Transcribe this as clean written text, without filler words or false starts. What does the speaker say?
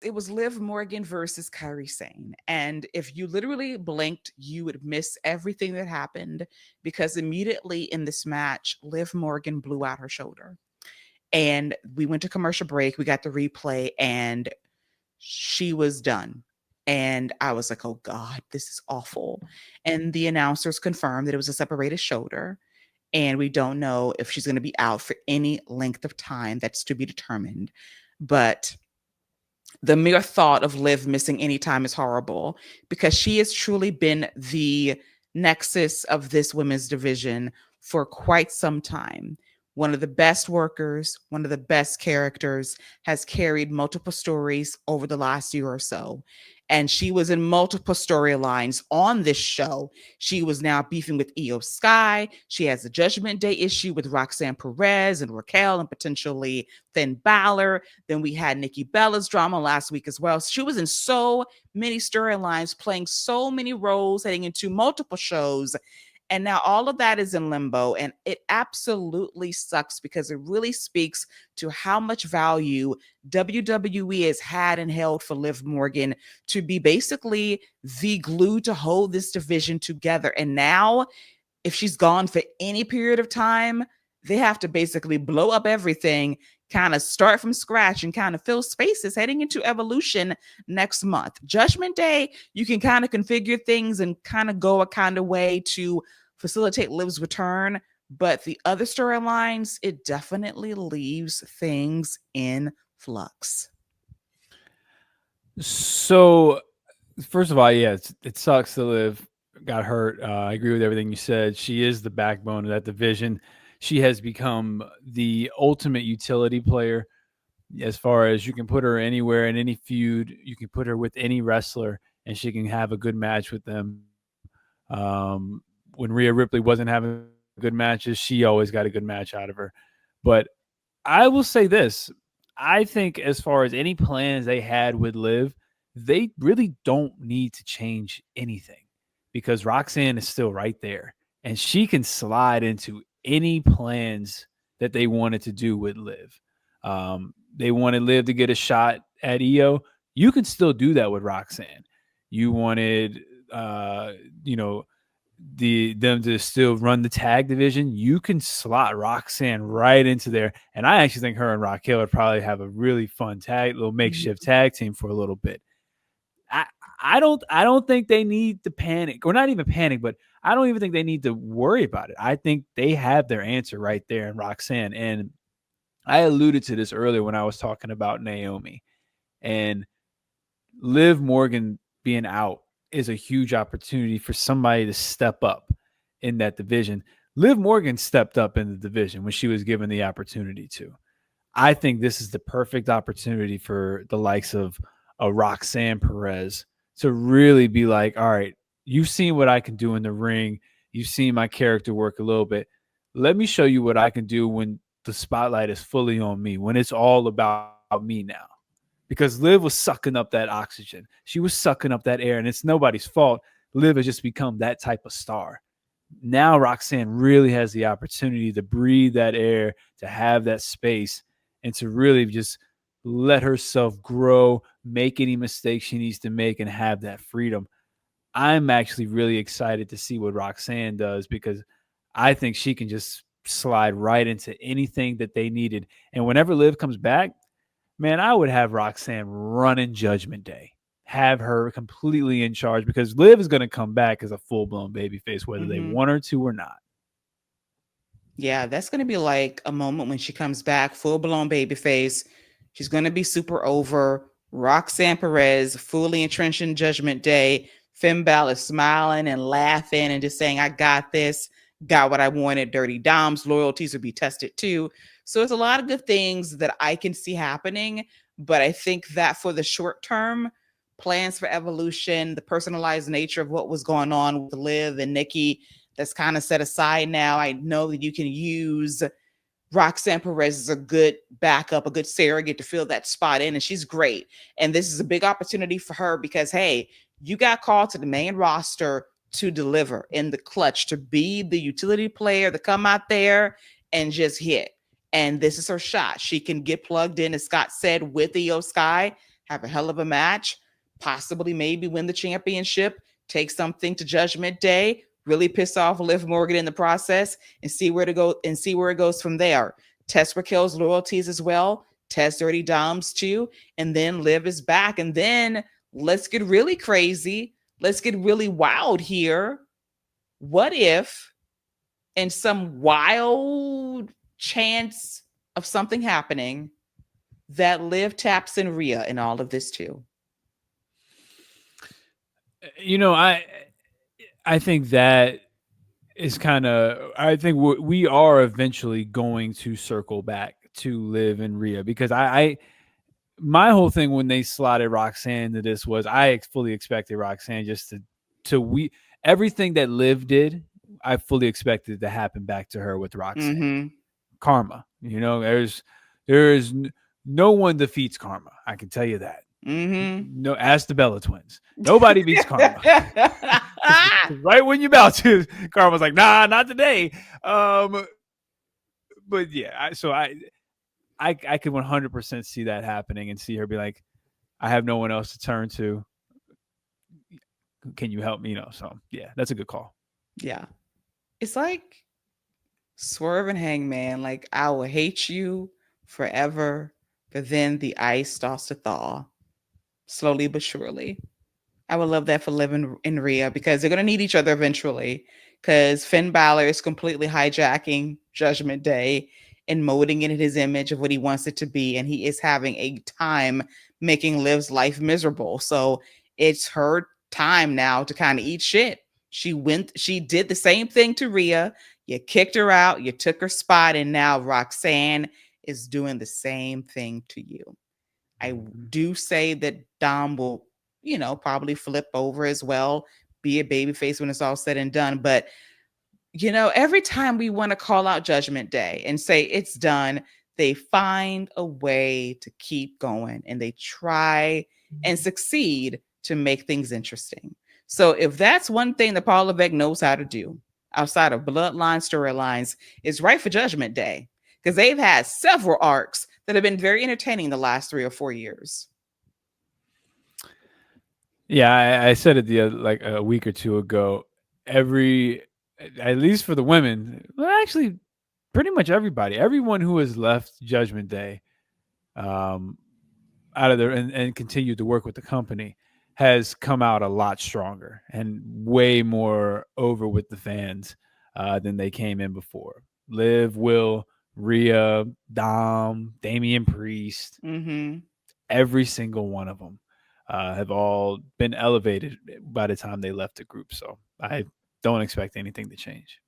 It was Liv Morgan versus Kyrie Sane. And if you literally blinked, you would miss everything that happened because immediately in this match, Liv Morgan blew out her shoulder. And we went to commercial break. We got the replay, and she was done. And I was like, oh God, this is awful. And the announcers confirmed that it was a separated shoulder. And we don't know if she's going to be out for any length of time. That's to be determined. But the mere thought of Liv missing any time is horrible because she has truly been the nexus of this women's division for quite some time. One of the best workers, one of the best characters, has carried multiple stories over the last year or so. And she was in multiple storylines on this show. She was now beefing with Io Sky. She has a Judgment Day issue with Roxanne Perez and Raquel and potentially Finn Balor. Then we had Nikki Bella's drama last week as well. She was in so many storylines, playing so many roles, heading into multiple shows. And now all of that is in limbo. And it absolutely sucks because it really speaks to how much value WWE has had and held for Liv Morgan to be basically the glue to hold this division together. And now, if she's gone for any period of time, they have to basically blow up everything, kind of start from scratch and kind of fill spaces heading into Evolution next month. Judgment Day, you can kind of configure things and kind of go a kind of way to facilitate Liv's return. But the other storylines, it definitely leaves things in flux. So, first of all, yeah, it sucks to Liv got hurt. I agree with everything you said. She is the backbone of that division. She has become the ultimate utility player as far as you can put her anywhere in any feud. You can put her with any wrestler, and she can have a good match with them. When Rhea Ripley wasn't having good matches, she always got a good match out of her. But I will say this. I think as far as any plans they had with Liv, they really don't need to change anything because Roxanne is still right there and she can slide into any plans that they wanted to do with Liv. They wanted Liv to get a shot at Io. You can still do that with Roxanne. You wanted, uh, you know, them to still run the tag division, you can slot Roxanne right into there. And I actually think her and Raquel would probably have a really fun little makeshift tag team for a little bit. I I don't think they need to panic, or not even panic, but I don't even think they need to worry about it. I think they have their answer right there in Roxanne. And I alluded to this earlier when I was talking about Naomi and Liv Morgan being out is a huge opportunity for somebody to step up in that division. Liv Morgan stepped up in the division when she was given the opportunity to. I think this is the perfect opportunity for the likes of a Roxanne Perez to really be like, all right, you've seen what I can do in the ring. You've seen my character work a little bit. Let me show you what I can do when the spotlight is fully on me, when it's all about me now. Because Liv was sucking up that oxygen. She was sucking up that air, and it's nobody's fault. Liv has just become that type of star. Now Roxanne really has the opportunity to breathe that air, to have that space, and to really just let herself grow, make any mistakes she needs to make, and have that freedom. I'm actually really excited to see what Roxanne does because I think she can just slide right into anything that they needed. And whenever Liv comes back, man, I would have Roxanne running Judgment Day. Have her completely in charge because Liv is going to come back as a full blown babyface, whether they Mm-hmm. want her to or not. Yeah, that's going to be like a moment when she comes back, full blown baby face. She's going to be super over. Roxanne Perez, fully entrenched in Judgment Day. Finn Balor is smiling and laughing and just saying, I got this, got what I wanted. Dirty Dom's loyalties will be tested too. So it's a lot of good things that I can see happening. But I think that for the short term, plans for evolution, the personalized nature of what was going on with Liv and Nikki, that's kind of set aside now. I know that you can use Roxanne Perez as a good backup, a good surrogate to fill that spot in, and she's great. And this is a big opportunity for her because, hey, you got called to the main roster to deliver in the clutch, to be the utility player, to come out there and just hit. And this is her shot. She can get plugged in, as Scott said, with Io Sky, have a hell of a match, possibly maybe win the championship, take something to Judgment Day, really piss off Liv Morgan in the process, and see where to go and see where it goes from there. Test Raquel's loyalties as well, test Dirty Dom's too, and then Liv is back. And then let's get really crazy. Let's get really wild here. What if, in some wild chance of something happening, that Liv taps in Rhea in all of this too? You know, I think that is kind of. I think we are eventually going to circle back to Liv and Rhea because my whole thing when they slotted Roxanne to this was I fully expected Roxanne just to we everything that Liv did, I fully expected to happen back to her with Roxanne. Mm-hmm. Karma, there's no one defeats karma. I can tell you that. Mm-hmm. No, ask the Bella twins. Nobody beats karma. Because right when you're about to, karma's like, nah, not today. But yeah, I could 100% see that happening and see her be like, I have no one else to turn to. Can you help me? So yeah, that's a good call. Yeah. It's like Swerve and Hangman, like I will hate you forever, but then the ice starts to thaw slowly but surely. I would love that for Liv and Rhea because they're going to need each other eventually. Because Finn Balor is completely hijacking Judgment Day and molding it in his image of what he wants it to be. And he is having a time making Liv's life miserable. So it's her time now to kind of eat shit. She did the same thing to Rhea. You kicked her out, you took her spot, and now Roxanne is doing the same thing to you. I do say that Dom will, probably flip over as well, be a babyface when it's all said and done. But, every time we want to call out Judgment Day and say it's done, they find a way to keep going and they try and succeed to make things interesting. So if that's one thing that Paul Levesque knows how to do outside of bloodline storylines, is right for Judgment Day because they've had several arcs that have been very entertaining the last 3 or 4 years. Yeah, I said it like a week or two ago. At least for the women, well, actually, pretty much everyone who has left Judgment Day, um, out of there and continued to work with the company, has come out a lot stronger and way more over with the fans than they came in before. Liv, Will, Rhea, Dom, Damian Priest, Mm-hmm. every single one of them have all been elevated by the time they left the group. So I don't expect anything to change.